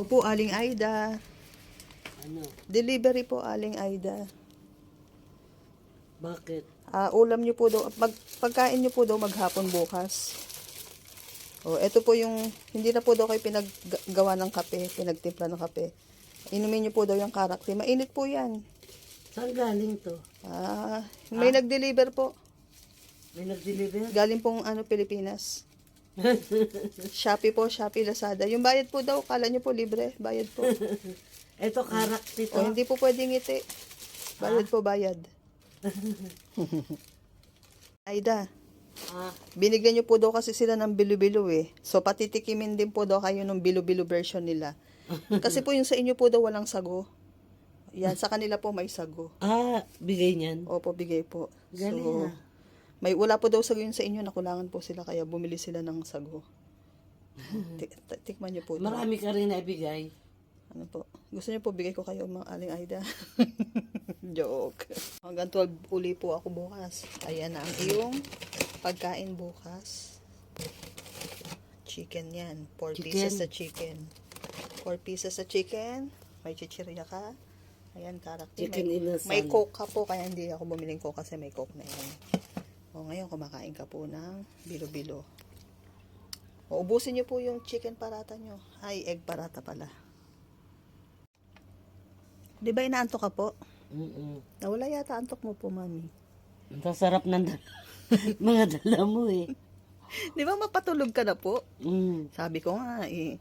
Tao po, Aling Aida. Ano? Delivery po, Aling Aida. Bakit? Ulam nyo po daw, pagkain nyo po daw maghapon bukas. Ito po yung, hindi na po daw kayo pinaggawa ng kape, pinagtimpla ng kape. Inumin nyo po daw yung karakter. Mainit po yan. Saan galing to? May nag-deliver po. May nag-deliver? Galing pong Pilipinas. Shopee po, Shopee, Lazada. Yung bayad po daw, kala nyo po libre. Bayad po. Ito, karakter to. Hindi po pwedeng ngiti. Bayad po, bayad. Aida. Binigyan nyo po daw kasi sila ng bilo-bilo eh. So, patitikimin din po daw kayo ng bilo-bilo version nila. Kasi po yung sa inyo po daw walang sago. Yan, sa kanila po may sago. Bigay niyan? Opo, bigay po. Galing Wala po daw sago yun sa inyo, nakulangan po sila, kaya bumili sila ng sago. Tikman nyo po. Marami ka rin naibigay. Ano po? Gusto niyo po bigay ko kayo, mga Aling Aida? Joke. Hanggang 12 uli po ako bukas. Ayan na ang iyong pagkain bukas. Chicken yan. 4 pieces sa chicken. 4 pieces sa chicken. May chichirya ka. Ayan, karakter. May coke ka po, kaya hindi ako bumiling coke kasi may coke na yan. Ngayon, kumakain ka po ng bilo-bilo. Ubusin niyo po yung chicken parata nyo. Ay, egg parata pala. Di ba inaantok ka po? Nawala yata antok mo po, mami. Ang sarap ng mga dala mo eh. Di ba mapatulog ka na po? Sabi ko nga eh.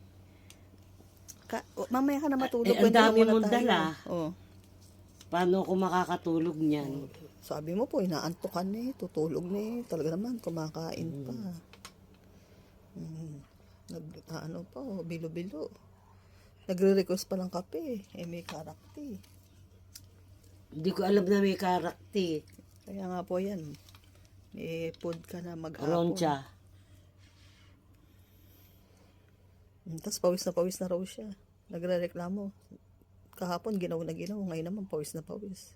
Mamaya ka na matulog. Ang dami mong dala. Paano ako makakatulog niyan? Sabi mo po, inaantok ka na eh. Tutulog na eh. Talaga naman, kumakain pa. Bilo-bilo. Nagre-request pa ng kape. May karakter. Hindi ko alam na may karakter. Kaya nga po yan. May food ka na maghapon. Roncha. Tapos pawis na raw siya. Nagre-reklamo. Kahapon ginaw na ginaw. Ngayon naman pawis na pawis.